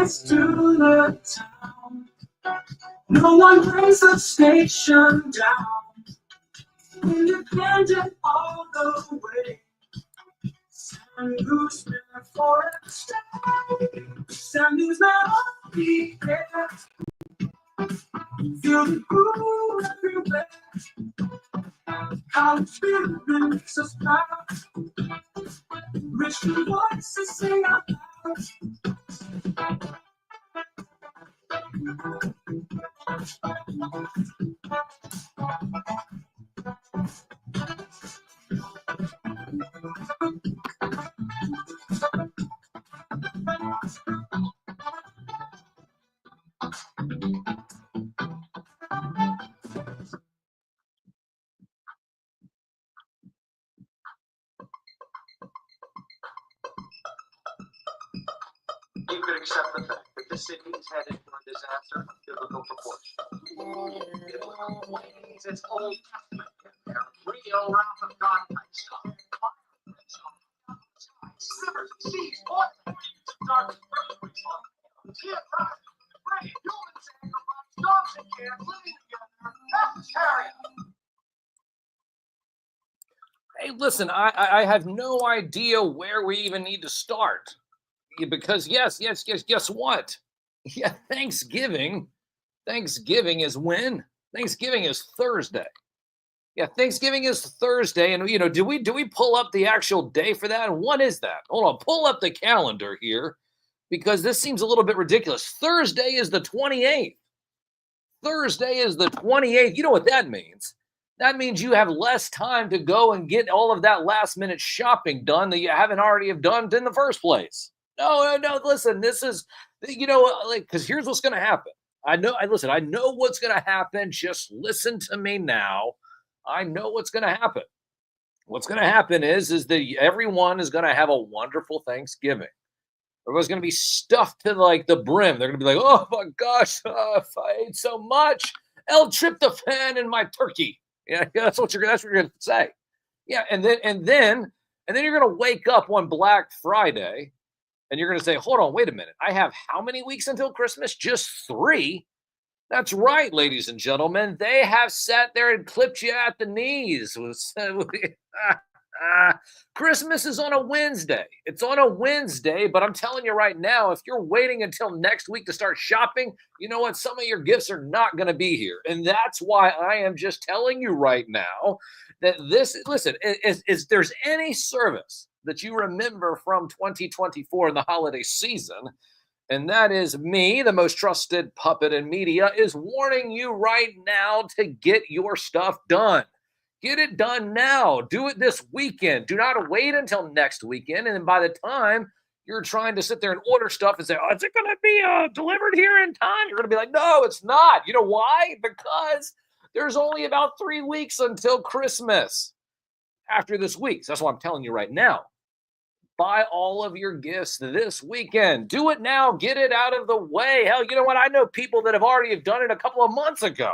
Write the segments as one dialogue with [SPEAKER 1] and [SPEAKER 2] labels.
[SPEAKER 1] tickets to the town. No one brings the station down. Independent all the way. Sam NewsMan for a stay. Sam NewsMan on the air. Feel the groove everywhere. College spirit makes us proud. Rich voices sing out loud.
[SPEAKER 2] You could accept the fact that the city is headed for a disaster of biblical proportion. It's Old Testament. They're real wrath of God type stuff. Rivers and seas, boiling, dark earthquakes, geographic, rain, human sacrifice, dogs and cats living together, mass hysteria.
[SPEAKER 3] Hey, listen, I have no idea where we even need to start. Because yes, guess what? Yeah, Thanksgiving is when? Thanksgiving is Thursday. Yeah, Thanksgiving is Thursday, and do we pull up the actual day for that? And what is that? Hold on, pull up the calendar here, because this seems a little bit ridiculous. Thursday is the 28th. Thursday is the 28th. You know what that means? That means you have less time to go and get all of that last minute shopping done that you haven't already have done in the first place. No, listen, this is, because here's what's going to happen. I know what's going to happen. Just listen to me now. I know what's going to happen. What's going to happen is that everyone is going to have a wonderful Thanksgiving. Everyone's going to be stuffed to like the brim. They're going to be like, oh my gosh, I ate so much. L-tryptophan in my turkey. Yeah, that's what you're going to say. Yeah, and then you're going to wake up on Black Friday. And you're going to say, hold on, wait a minute. I have how many weeks until Christmas? Just 3? That's right, ladies and gentlemen. They have sat there and clipped you at the knees. Christmas is on a Wednesday. It's on a Wednesday, but I'm telling you right now, if you're waiting until next week to start shopping, you know what? Some of your gifts are not going to be here. And that's why I am just telling you right now that if there's any service that you remember from 2024 in the holiday season, and that is me, the most trusted puppet in media, is warning you right now to get your stuff done. Get it done now. Do it this weekend. Do not wait until next weekend. And then by the time you're trying to sit there and order stuff and say, oh, is it going to be delivered here in time? You're going to be like, no, it's not. You know why? Because there's only about 3 weeks until Christmas after this week. So that's what I'm telling you right now. Buy all of your gifts this weekend. Do it now. Get it out of the way. Hell, you know what? I know people that have already done it a couple of months ago,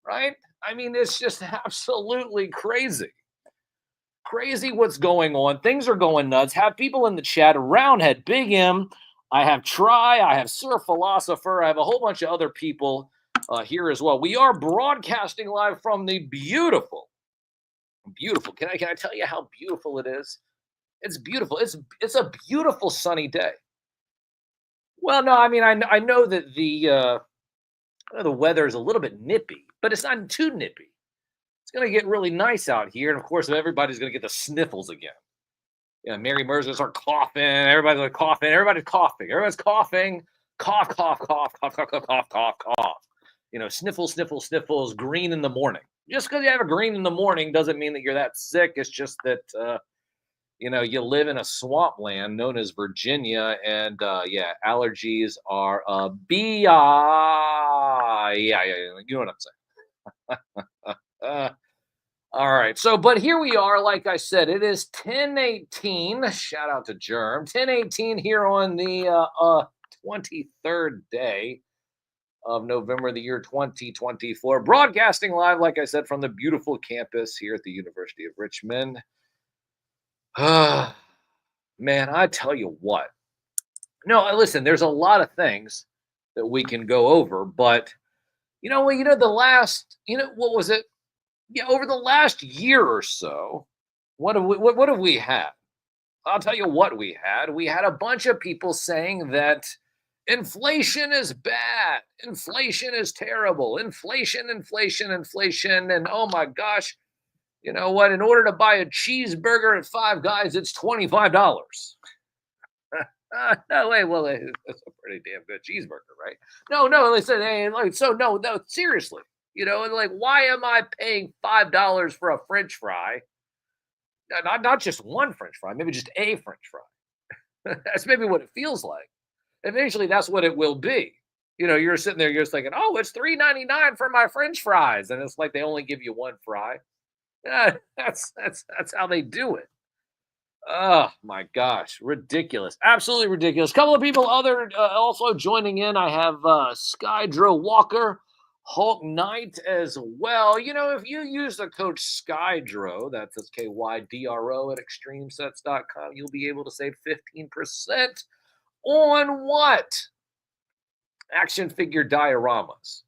[SPEAKER 3] right? I mean, it's just absolutely crazy. Crazy what's going on. Things are going nuts. Have people in the chat. Roundhead, Big M. I have Try. I have Sir Philosopher. I have a whole bunch of other people here as well. We are broadcasting live from the beautiful. Can I tell you how beautiful it is? It's beautiful. It's a beautiful sunny day. Well, no, I mean I know that the weather is a little bit nippy, but it's not too nippy. It's going to get really nice out here, and of course, everybody's going to get the sniffles again. Yeah, Mary Mer's going to start coughing. Everybody's going to coughing. Everybody's coughing. Everybody's coughing. Cough, cough, cough, cough, cough, cough, cough, cough, cough. Sniffles. Green in the morning. Just because you have a green in the morning doesn't mean that you're that sick. It's just that. You live in a swampland known as Virginia, and allergies are a BI. Yeah, you know what I'm saying. All right, but here we are. Like I said, it is 10:18. Shout out to Germ. 10:18 here on the 23rd day of November, the year 2024. Broadcasting live, like I said, from the beautiful campus here at the University of Richmond. Man, I tell you what, No, listen, there's a lot of things that we can go over, but the last, what was it? Yeah, over the last year or so, what have we had? I'll tell you what we had. We had a bunch of people saying that inflation is bad, inflation is terrible, inflation, and oh my gosh, you know what? In order to buy a cheeseburger at Five Guys, it's $25. No way. Well, it's a pretty damn good cheeseburger, right? No. They said, hey, no, seriously. Like, why am I paying $5 for a French fry? Not just one French fry, maybe just a French fry. That's maybe what it feels like. Eventually, that's what it will be. You're sitting there, you're just thinking, oh, it's $3.99 for my French fries, and it's like they only give you one fry. Yeah, that's how they do it. Oh my gosh, ridiculous. Absolutely ridiculous. Couple of people also joining in. I have Skydro Walker, Hulk Knight as well. If you use the code Skydro, that's KYDRO at extremesets.com, you'll be able to save 15% on what? Action figure dioramas.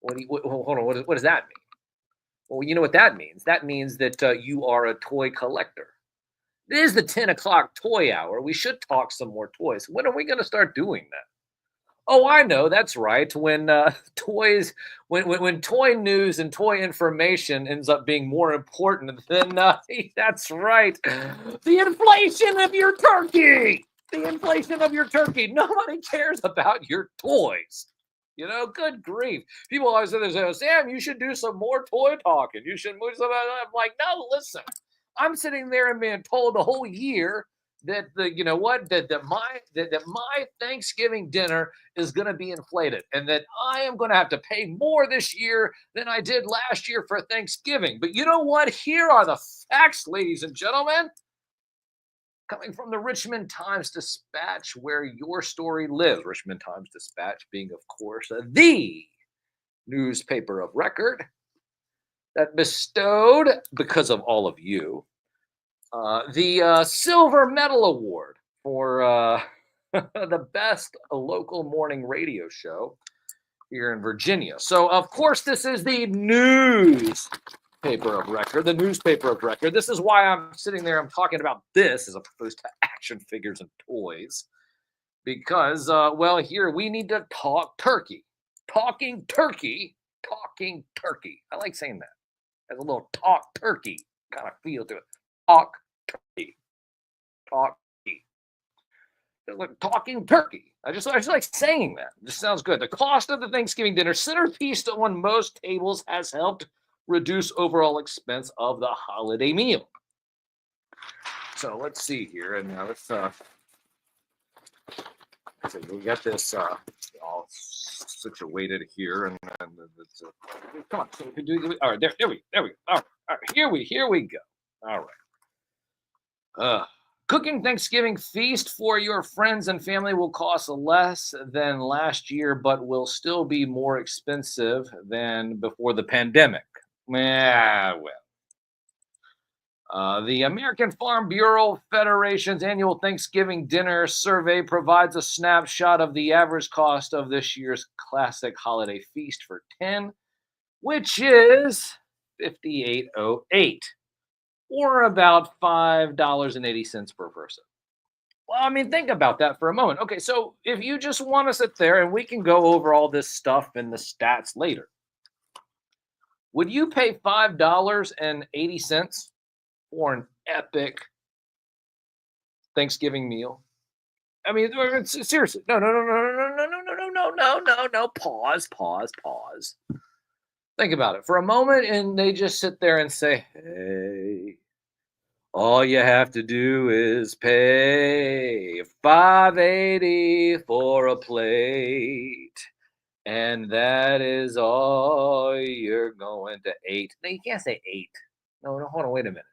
[SPEAKER 3] Hold on, what does that mean? Well, you know what that means? That means that you are a toy collector. It is the 10 o'clock toy hour. We should talk some more toys. When are we going to start doing that? Oh, I know. That's right. When when toy news and toy information ends up being more important than that's right. The inflation of your turkey. The inflation of your turkey. Nobody cares about your toys. Good grief. People always say, Sam, you should do some more toy talking. You should move some. I'm like, no, listen. I'm sitting there and being told the whole year that my Thanksgiving dinner is going to be inflated, and that I am going to have to pay more this year than I did last year for Thanksgiving. But you know what? Here are the facts, ladies and gentlemen. Coming from the Richmond Times-Dispatch, where your story lives. Richmond Times-Dispatch being, of course, the newspaper of record that bestowed, because of all of you, the Silver Medal Award for the best local morning radio show here in Virginia. So, of course, this is the newspaper of record, This is why I'm sitting there, I'm talking about this as opposed to action figures and toys. Because, here we need to talk turkey. Talking turkey. I like saying that. Has a little talk turkey kind of feel to it. Talk turkey. Talking turkey. I just like saying that. It just sounds good. The cost of the Thanksgiving dinner centerpiece on most tables has helped reduce overall expense of the holiday meal. So let's see here, and let's we got this all situated here, and it's come on. So we can do. All right, there we go. All right, here we go. All right. Cooking Thanksgiving feast for your friends and family will cost less than last year, but will still be more expensive than before the pandemic. The American Farm Bureau Federation's annual Thanksgiving dinner survey provides a snapshot of the average cost of this year's classic holiday feast for 10, which is $58.08. Or about $5.80 per person. Well, I mean, think about that for a moment. Okay, so if you just want to sit there, and we can go over all this stuff and the stats later, would you pay $5.80 for an epic Thanksgiving meal? I mean, seriously, no. Pause. Think about it for a moment, and they just sit there and say, hey, all you have to do is pay $5.80 for a plate, and that is all you're going to eat. No, you can't say 8. No, hold on, wait a minute.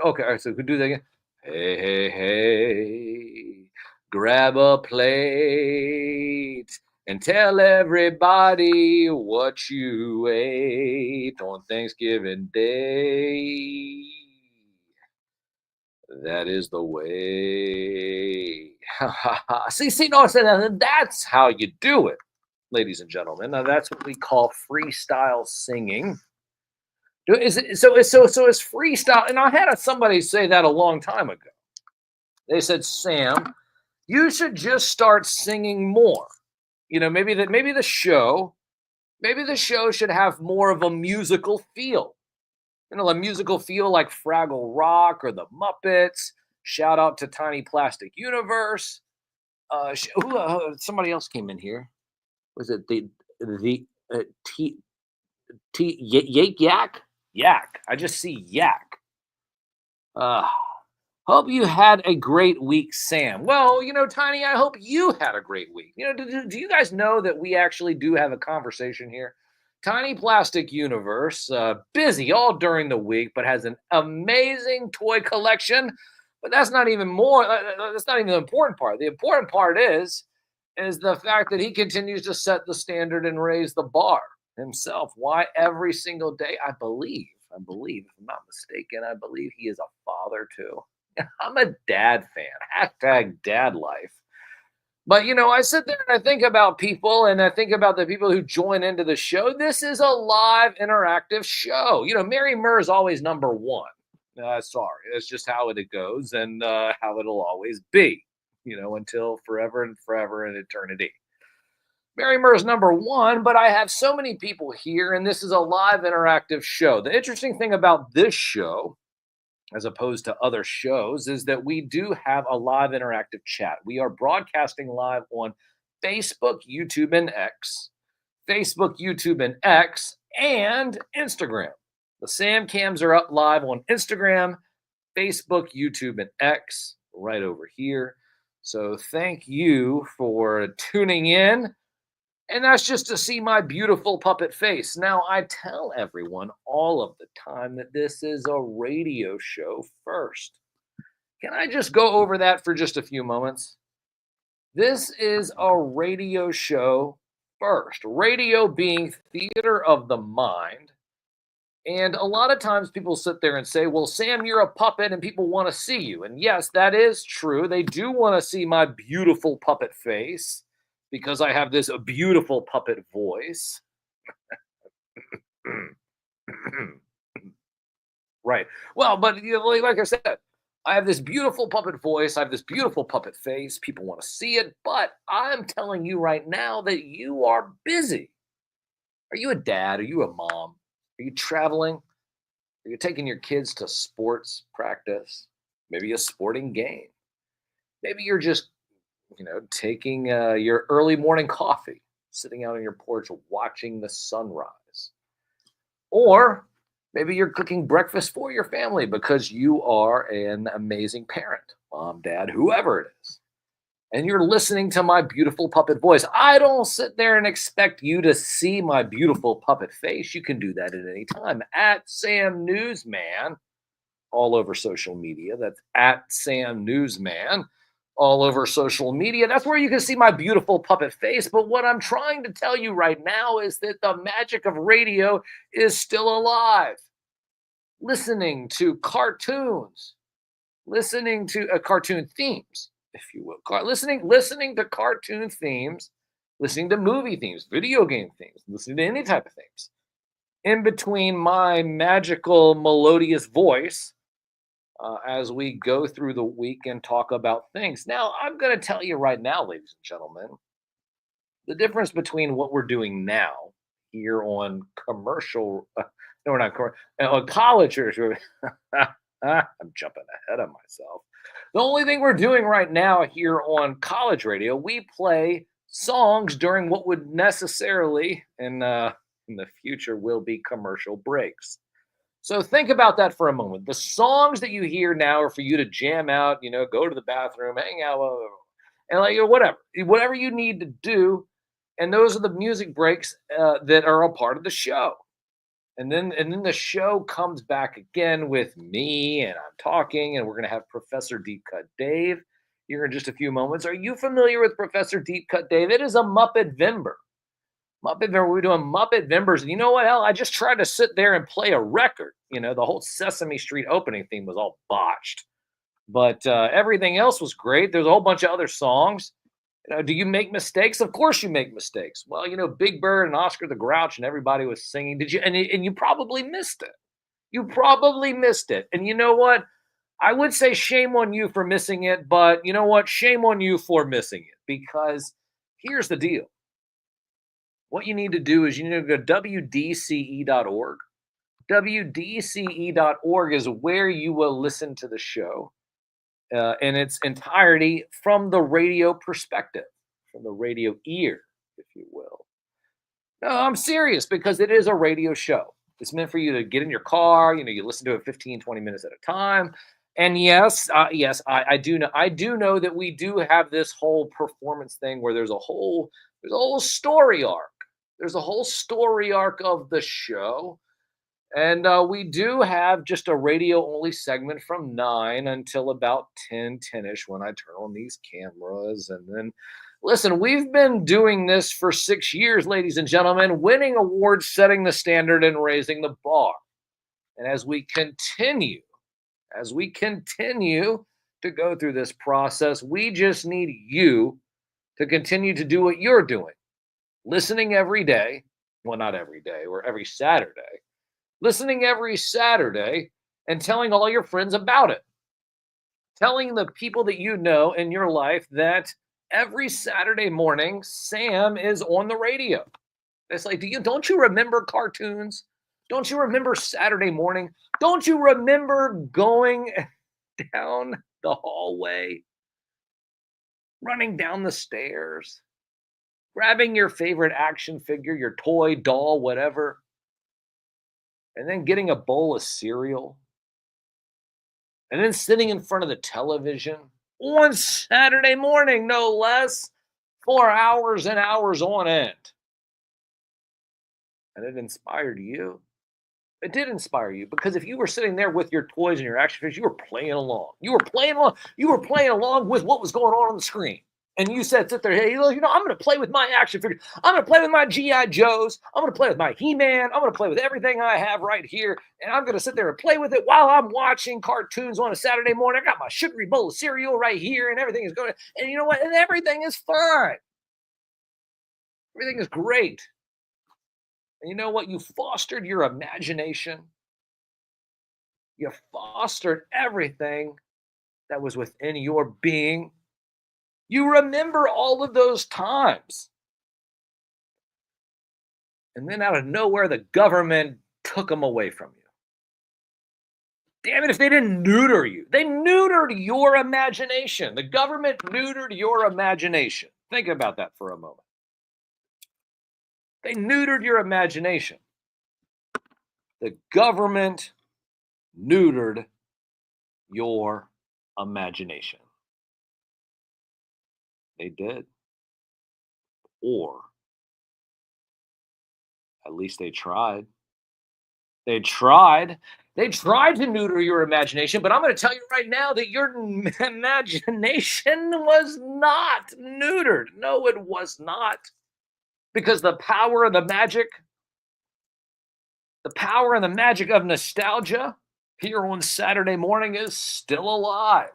[SPEAKER 3] Okay, all right, so we can do that again. Hey, grab a plate and tell everybody what you ate on Thanksgiving Day. That is the way. See, no, that's how you do it, ladies and gentlemen. Now that's what we call freestyle singing. Is it so? Is freestyle? And I had somebody say that a long time ago. They said, Sam, you should just start singing more. Maybe the show should have more of a musical feel. A musical feel like Fraggle Rock or the Muppets. Shout out to Tiny Plastic Universe. Somebody else came in here. Was it the Yak? Yak. I just see Yak. Hope you had a great week, Sam. Well, Tiny, I hope you had a great week. Do you guys know that we actually do have a conversation here? Tiny Plastic Universe, busy all during the week, but has an amazing toy collection. But that's not even that's not even the important part. The important part is the fact that he continues to set the standard and raise the bar himself. Why every single day? I believe, if I'm not mistaken, I believe he is a father too. I'm a dad fan. Hashtag dad life. But, I sit there and I think about people and I think about the people who join into the show. This is a live interactive show. Mary Murr is always number one. Sorry, that's just how it goes and how it'll always be, until forever and forever and eternity. Mary Murr is number one, but I have so many people here and this is a live interactive show. The interesting thing about this show, as opposed to other shows, is that we do have a live interactive chat. We are broadcasting live on Facebook, YouTube, and X. Facebook, YouTube, and X, and Instagram. The Sam Cams are up live on Instagram, Facebook, YouTube, and X, right over here. So thank you for tuning in. And that's just to see my beautiful puppet face. Now, I tell everyone all of the time that this is a radio show first. Can I just go over that for just a few moments? This is a radio show first. Radio being theater of the mind. And a lot of times people sit there and say, well, Sam, you're a puppet and people want to see you. And yes, that is true. They do want to see my beautiful puppet face, because I have this beautiful puppet voice. Right. Well, but like I said, I have this beautiful puppet voice. I have this beautiful puppet face. People want to see it. But I'm telling you right now that you are busy. Are you a dad? Are you a mom? Are you traveling? Are you taking your kids to sports practice? Maybe a sporting game. Maybe you're just taking your early morning coffee, sitting out on your porch watching the sunrise. Or maybe you're cooking breakfast for your family because you are an amazing parent, mom, dad, whoever it is. And you're listening to my beautiful puppet voice. I don't sit there and expect you to see my beautiful puppet face. You can do that at any time at Sam NewsMan, all over social media. That's at Sam NewsMan. All over social media. That's where you can see my beautiful puppet face. But what I'm trying to tell you right now is that the magic of radio is still alive. Listening to cartoons, listening to cartoon themes, if you will. Listening to cartoon themes, listening to movie themes, video game themes, listening to any type of themes. In between my magical melodious voice, as we go through the week and talk about things. Now, I'm going to tell you right now, ladies and gentlemen, the difference between what we're doing now here on commercial, no, we're not, on college, I'm jumping ahead of myself. The only thing we're doing right now here on college radio, we play songs during what would necessarily, in the future, will be commercial breaks. So think about that for a moment. The songs that you hear now are for you to jam out, go to the bathroom, hang out, and whatever you need to do. And those are the music breaks that are a part of the show. And then the show comes back again with me, and I'm talking, and we're going to have Professor Deep Cut Dave here in just a few moments. Are you familiar with Professor Deep Cut Dave? It is a Muppet Vimber. We're doing Muppet Vimbers. And you know what? Hell, I just tried to sit there and play a record. The whole Sesame Street opening theme was all botched. But everything else was great. There's a whole bunch of other songs. Do you make mistakes? Of course you make mistakes. Well, Big Bird and Oscar the Grouch and everybody was singing. Did you? And you probably missed it. You probably missed it. And you know what? I would say shame on you for missing it, but you know what? Shame on you for missing it, because here's the deal. What you need to do is you need to go to WDCE.org. WDCE.org is where you will listen to the show in its entirety from the radio perspective, from the radio ear, if you will. No, I'm serious, because it is a radio show. It's meant for you to get in your car. You listen to it 15, 20 minutes at a time. And yes, I do know. I do know that we do have this whole performance thing where there's a whole story arc. There's a whole story arc of the show. And we do have just a radio-only segment from 9 until about 10-ish when I turn on these cameras. And then, listen, we've been doing this for 6 years, ladies and gentlemen, winning awards, setting the standard, and raising the bar. And as we continue to go through this process, we just need you to continue to do what you're doing. Listening every day. Well, not every day, or every Saturday. Listening every Saturday and telling all your friends about it. Telling the people that you know in your life that every Saturday morning, Sam is on the radio. It's like, don't you remember cartoons? Don't you remember Saturday morning? Don't you remember going down the hallway, running down the stairs, grabbing your favorite action figure, your toy, doll, whatever, and then getting a bowl of cereal, and then sitting in front of the television on Saturday morning, no less, for hours and hours on end? And it inspired you. It did inspire you, because if you were sitting there with your toys and your action figures, you were playing along. You were playing along with what was going on the screen. And you sit there, hey, I'm going to play with my action figures. I'm going to play with my G.I. Joes. I'm going to play with my He-Man. I'm going to play with everything I have right here. And I'm going to sit there and play with it while I'm watching cartoons on a Saturday morning. I got my sugary bowl of cereal right here, and everything is going. And you know what? And everything is fine. Everything is great. And you know what? You fostered your imagination. You fostered everything that was within your being. You remember all of those times. And then out of nowhere, the government took them away from you. Damn it, if they didn't neuter you. They neutered your imagination. The government neutered your imagination. Think about that for a moment. They neutered your imagination. The government neutered your imagination. They did. Or at least they tried. They tried. They tried to neuter your imagination, but I'm going to tell you right now that your imagination was not neutered. No, it was not. Because the power and the magic of nostalgia here on Saturday morning is still alive.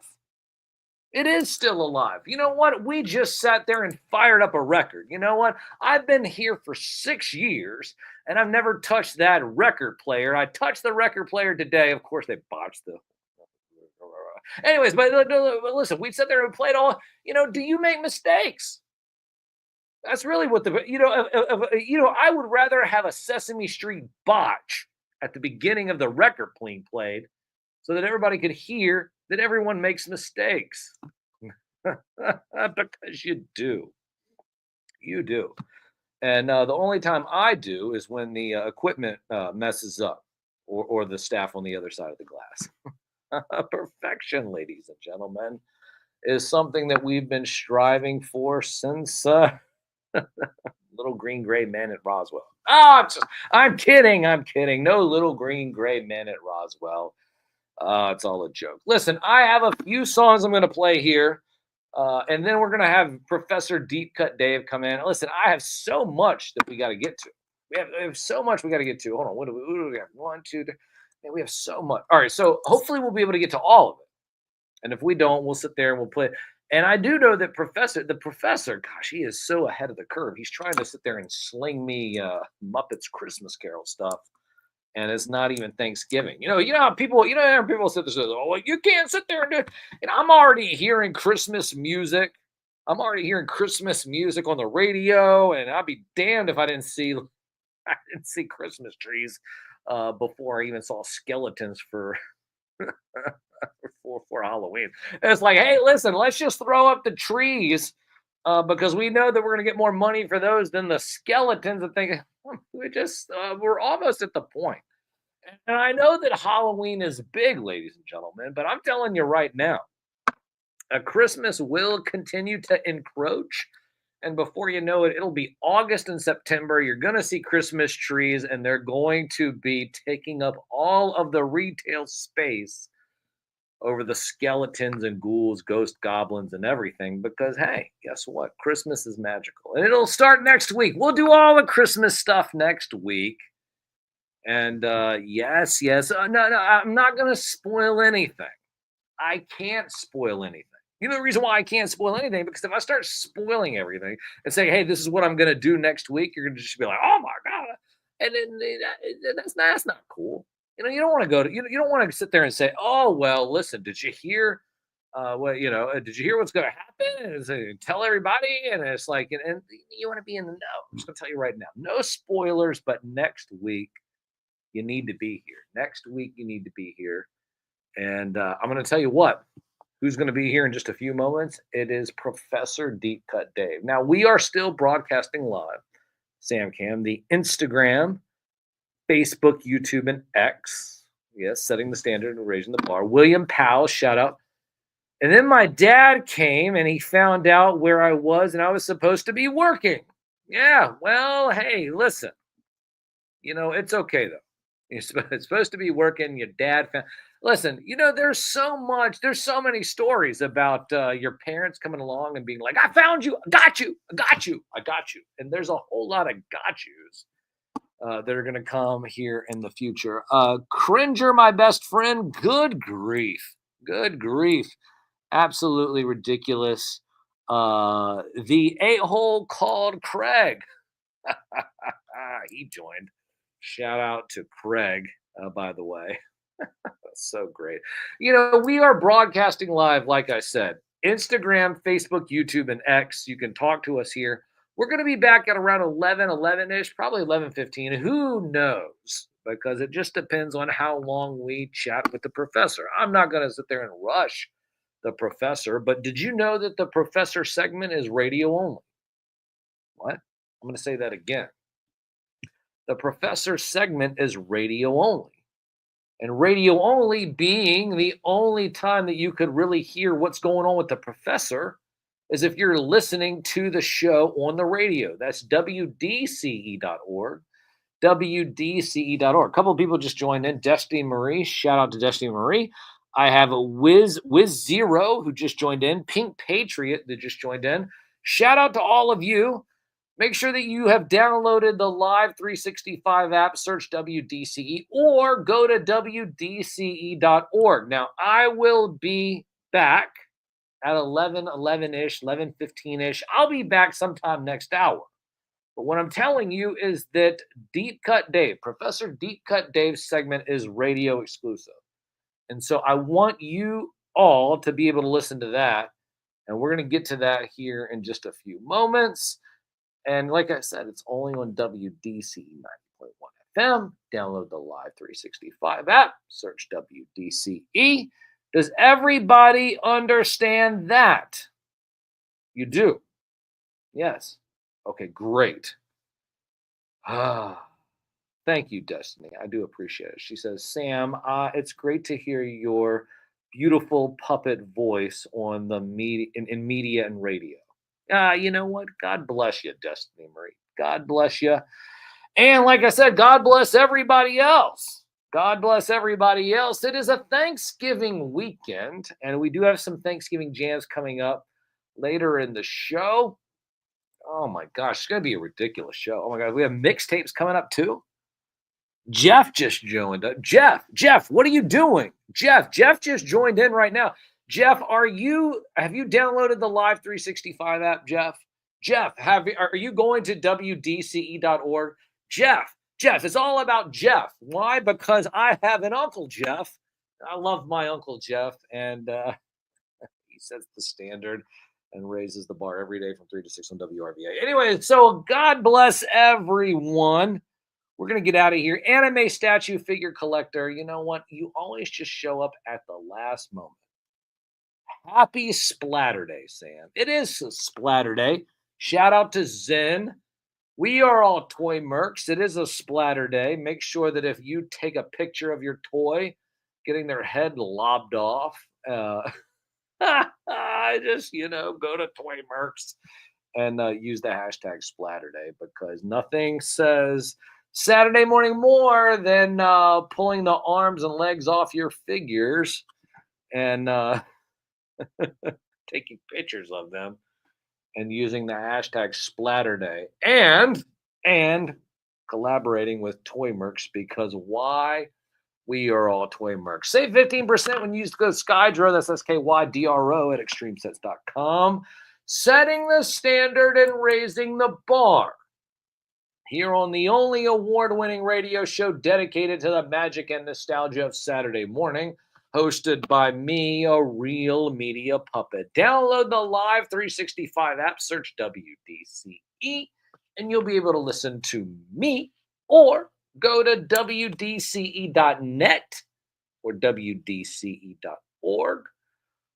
[SPEAKER 3] It is still alive. You know what? We just sat there and fired up a record. You know what? I've been here for 6 years, and I've never touched that record player. I touched the record player today. Of course, they botched the... Anyways, but listen, we sat there and played all... do you make mistakes? That's really what I would rather have a Sesame Street botch at the beginning of the record being played so that everybody could hear that everyone makes mistakes. Because you do. You do. And the only time I do is when the equipment messes up, or the staff on the other side of the glass. Perfection, ladies and gentlemen, is something that we've been striving for since... Little green gray man at Roswell. I'm kidding. No little green gray man at Roswell. It's all a joke. Listen, I have a few songs I'm going to play here, and then we're going to have Professor Deep Cut Dave come in. Listen, I have so much that we got to get to. We have so much we got to get to. Hold on. What do we have? 1, 2, 3. We have so much. All right. So hopefully we'll be able to get to all of it. And if we don't, we'll sit there and we'll play. And I do know that the professor, gosh, he is so ahead of the curve. He's trying to sit there and sling me Muppets Christmas Carol stuff, and it's not even Thanksgiving. You know how people, how people sit there and say, "Oh, well, you can't sit there and do it." And I'm already hearing Christmas music. I'm already hearing Christmas music on the radio, and I'd be damned if I didn't see Christmas trees before I even saw skeletons for for Halloween. And it's like, hey, listen, let's just throw up the trees because we know that we're going to get more money for those than the skeletons. And think we're almost at the point. And I know that Halloween is big, ladies and gentlemen, but I'm telling you right now, Christmas will continue to encroach. And before you know it, it'll be August and September. You're going to see Christmas trees, and they're going to be taking up all of the retail space over the skeletons and ghouls, ghost goblins, and everything. Because, hey, guess what? Christmas is magical. And it'll start next week. We'll do all the Christmas stuff next week. And yes. No, I'm not going to spoil anything. I can't spoil anything. You know the reason why I can't spoil anything? Because if I start spoiling everything and say, hey, this is what I'm going to do next week, you're going to just be like, oh, my God. And then that's not cool. You don't want to go to, you don't want to sit there and say, oh, well, listen, did you hear did you hear what's going to happen? And say, tell everybody. And it's like, and you want to be in the know. I'm just going to tell you right now, no spoilers, but next week you need to be here. Next week you need to be here. And I'm going to tell you who's going to be here in just a few moments. It is Professor Deep Cut Dave. Now, we are still broadcasting live, Sam Cam, the Instagram, Facebook, YouTube, and X. Yes, setting the standard and raising the bar. William Powell, shout out. And then my dad came and he found out where I was and I was supposed to be working. Yeah, well, hey, listen. It's okay, though. It's supposed to be working. Your dad found. Listen, there's so many stories about your parents coming along and being like, I found you, I got you. And there's a whole lot of got yous that are going to come here in the future. Cringer, my best friend, good grief. Absolutely ridiculous. The a-hole called Craig. He joined. Shout out to Craig, by the way. That's so great. We are broadcasting live, like I said, Instagram, Facebook, YouTube, and X. You can talk to us here. We're going to be back at around 11-ish, probably 11:15. Who knows? Because it just depends on how long we chat with the professor. I'm not going to sit there and rush the professor, but did you know that the professor segment is radio only? What? I'm going to say that again. The professor segment is radio only. And radio only being the only time that you could really hear what's going on with the professor is if you're listening to the show on the radio. That's WDCE.org. WDCE.org. A couple of people just joined in. Destiny Marie. Shout out to Destiny Marie. I have a Wiz Zero who just joined in. Pink Patriot that just joined in. Shout out to all of you. Make sure that you have downloaded the Live 365 app, search WDCE, or go to WDCE.org. Now, I will be back at 11-ish, 11:15-ish. I'll be back sometime next hour. But what I'm telling you is that Deep Cut Dave, Professor Deep Cut Dave's segment is radio exclusive. And so I want you all to be able to listen to that. And we're going to get to that here in just a few moments. And like I said, it's only on WDCE 90.1 FM. Download the Live 365 app. Search WDCE. Does everybody understand that? You do? Yes. Okay, great. Thank you, Destiny. I do appreciate it. She says, Sam, it's great to hear your beautiful puppet voice on the media in media and radio. You know what? God bless you, Destiny Marie. God bless you. And like I said, God bless everybody else. God bless everybody else. It is a Thanksgiving weekend, and we do have some Thanksgiving jams coming up later in the show. Oh my gosh, it's going to be a ridiculous show. Oh my God, we have mixtapes coming up too. Jeff just joined up. Jeff, what are you doing? Jeff just joined in right now. Jeff, have you downloaded the Live 365 app, Jeff? Jeff, are you going to WDCE.org? Jeff, it's all about Jeff. Why? Because I have an Uncle Jeff. I love my Uncle Jeff, and he sets the standard and raises the bar every day from 3 to 6 on WRVA. Anyway, so God bless everyone. We're going to get out of here. Anime statue figure collector. You know what? You always just show up at the last moment. Happy Splatter Day, Sam. It is a Splatter Day. Shout out to Zen. We are all toy mercs. It is a Splatter Day. Make sure that if you take a picture of your toy getting their head lobbed off, just, go to Toy Mercs and use the hashtag Splatter Day, because nothing says Saturday morning more than pulling the arms and legs off your figures and taking pictures of them and using the hashtag Splatter Day and collaborating with Toy Mercs, because why? We are all toy mercs. Save 15% when you use the code SKYDRO, that's SKYDRO, at extremesets.com. Setting the standard and raising the bar here on the only award-winning radio show dedicated to the magic and nostalgia of Saturday morning, hosted by me, a real media puppet. Download the Live 365 app, search WDCE, and you'll be able to listen to me, or go to WDCE.net or WDCE.org,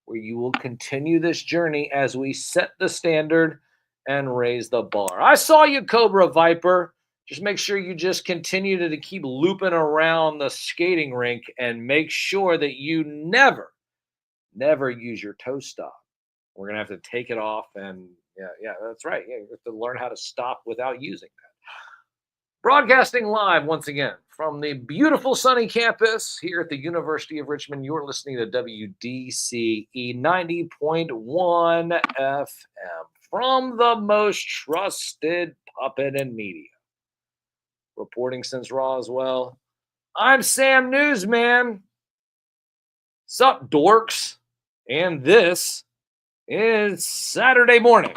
[SPEAKER 3] where you will continue this journey as we set the standard and raise the bar. I saw you, Cobra Viper. Just make sure you just continue to keep looping around the skating rink and make sure that you never use your toe stop. We're going to have to take it off, and yeah, that's right. Yeah, you have to learn how to stop without using that. Broadcasting live once again from the beautiful sunny campus here at the University of Richmond. You're listening to WDCE 90.1 FM from the most trusted puppet in media. Reporting since Roswell, I'm Sam Newsman. Sup, dorks? And this is Saturday morning.